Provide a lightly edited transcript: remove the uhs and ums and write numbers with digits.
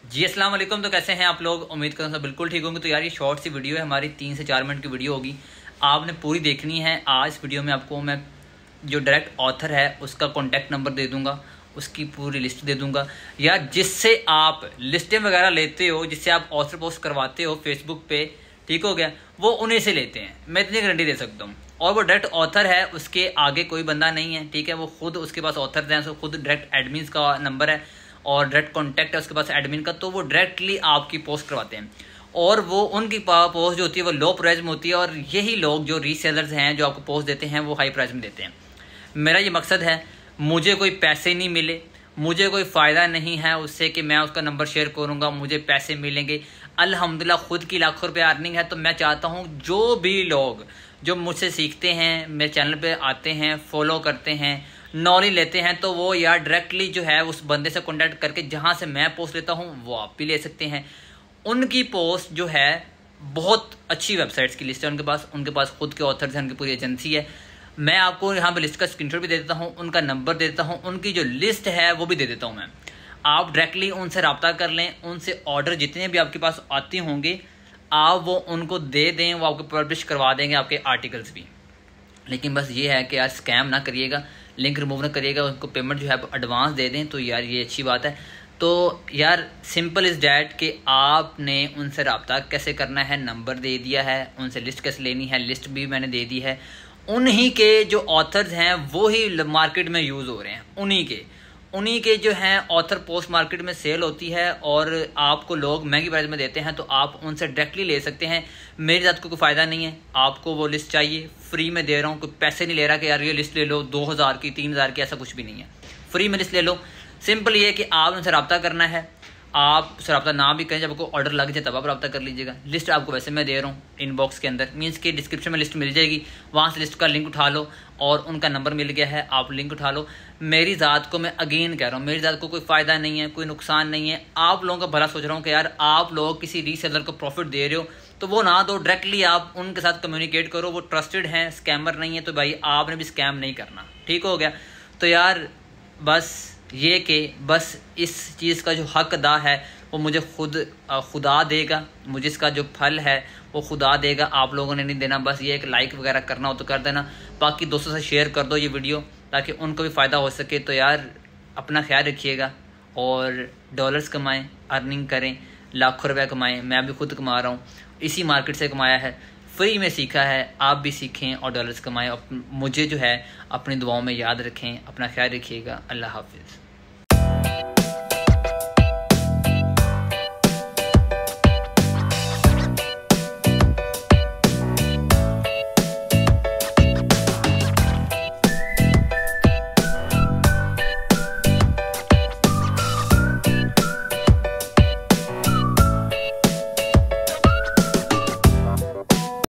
जी अस्सलाम वालेकुम। तो कैसे हैं आप लोग? उम्मीद करता हूँ बिल्कुल ठीक होंगे। तो यार ये शॉर्ट सी वीडियो है हमारी, 3 से 4 मिनट की वीडियो होगी, आपने पूरी देखनी है। आज इस वीडियो में आपको मैं जो डायरेक्ट ऑथर है उसका कॉन्टैक्ट नंबर दे दूंगा, उसकी पूरी लिस्ट दे दूंगा। या जिससे आप लिस्टें वगैरह लेते हो, जिससे आप ऑथर पोस्ट करवाते हो फेसबुक पे, ठीक हो गया, वो उन्हीं से लेते हैं, मैं इतनी गारंटी दे सकता हूँ। और वो डायरेक्ट ऑथर है, उसके आगे कोई बंदा नहीं है, ठीक है। वो खुद, उसके पास ऑथर्स हैं, उसको खुद डायरेक्ट एडमिन का नंबर है और डायरेक्ट कॉन्टैक्ट है उसके पास एडमिन का, तो वो डायरेक्टली आपकी पोस्ट करवाते हैं। और वो उनकी पोस्ट जो होती है वो लो प्राइस में होती है, और यही लोग जो रीसेलर्स हैं जो आपको पोस्ट देते हैं वो हाई प्राइस में देते हैं। मेरा ये मकसद है, मुझे कोई पैसे नहीं मिले, मुझे कोई फ़ायदा नहीं है उससे कि मैं उसका नंबर शेयर करूंगा मुझे पैसे मिलेंगे। अल्हम्दुलिल्लाह खुद की लाखों रुपये अर्निंग है। तो मैं चाहता हूँ जो भी लोग जो मुझसे सीखते हैं, मेरे चैनल पे आते हैं, फॉलो करते हैं, नॉलेज लेते हैं, तो वो यार डायरेक्टली जो है उस बंदे से कॉन्टैक्ट करके जहाँ से मैं पोस्ट लेता हूँ वो आप भी ले सकते हैं। उनकी पोस्ट जो है बहुत अच्छी वेबसाइट्स की लिस्ट है उनके पास खुद के ऑथर्स हैं, उनकी पूरी एजेंसी है। मैं आपको यहाँ पे लिस्ट का स्क्रीनशॉट भी दे देता हूँ, उनका नंबर दे देता हूँ, उनकी जो लिस्ट है वो भी दे देता हूँ मैं। आप डायरेक्टली उनसे रब्ता कर लें, उनसे ऑर्डर जितने भी आपके पास आते होंगे आप वो उनको दे दें, वो आपको पब्लिश करवा देंगे आपके आर्टिकल्स भी। लेकिन बस ये है कि यार स्कैम ना करिएगा, लिंक रिमूव ना करिएगा, उनको पेमेंट जो है एडवांस दे दें, तो यार ये अच्छी बात है। तो यार सिंपल इज़ डैट कि आपने उनसे रब्ता कैसे करना है, नंबर दे दिया है, उनसे लिस्ट कैसे लेनी है, लिस्ट भी मैंने दे दी है। उन्हीं के जो ऑथर्स हैं वो ही मार्केट में यूज़ हो रहे हैं, उन्हीं के जो हैं ऑथर पोस्ट मार्केट में सेल होती है और आपको लोग महंगी प्राइस में देते हैं, तो आप उनसे डायरेक्टली ले सकते हैं। मेरी ज़ात को कोई फ़ायदा नहीं है, आपको वो लिस्ट चाहिए, फ्री में दे रहा हूँ, कोई पैसे नहीं ले रहा कि यार ये लिस्ट ले लो 2000 की 3000 की, ऐसा कुछ भी नहीं है, फ्री में लिस्ट ले लो। सिंपल ये है कि आप उनसे रब्ता करना है, आप उससे रब्ता ना भी करें, जब आपको ऑर्डर लग जाए तब आप रब्ता कर लीजिएगा। लिस्ट आपको वैसे मैं दे रहा हूँ इनबॉक्स के अंदर, मीन्स कि डिस्क्रिप्शन में लिस्ट मिल जाएगी, वहाँ से लिस्ट का लिंक उठा लो और उनका नंबर मिल गया है, आप लिंक उठा लो। मेरी ज़ात को मैं अगेन कह रहा हूँ, मेरी ज़ात को कोई फ़ायदा नहीं है, कोई नुकसान नहीं है। आप लोगों का भला सोच रहा हूँ कि यार आप लोग किसी रीसेलर को प्रॉफिट दे रहे हो तो वो ना दो, डायरेक्टली आप उनके साथ कम्युनिकेट करो, वो ट्रस्टेड हैं, स्कैमर नहीं है, तो भाई आपने भी स्कैम नहीं करना, ठीक हो गया। तो यार बस ये कि बस इस चीज़ का जो हक अदा है वो मुझे खुदा देगा, मुझे इसका जो फल है वो खुदा देगा, आप लोगों ने नहीं देना। बस ये एक लाइक वगैरह करना हो तो कर देना, बाकी दोस्तों से शेयर कर दो ये वीडियो ताकि उनको भी फ़ायदा हो सके। तो यार अपना ख्याल रखिएगा और डॉलर्स कमाएं, अर्निंग करें, लाखों रुपये कमाएं। मैं भी खुद कमा रहा हूँ, इसी मार्केट से कमाया है, फ्री में सीखा है, आप भी सीखें और डॉलर्स कमाएं। मुझे जो है अपनी दुआओं में याद रखें, अपना ख्याल रखिएगा। अल्लाह हाफिज़।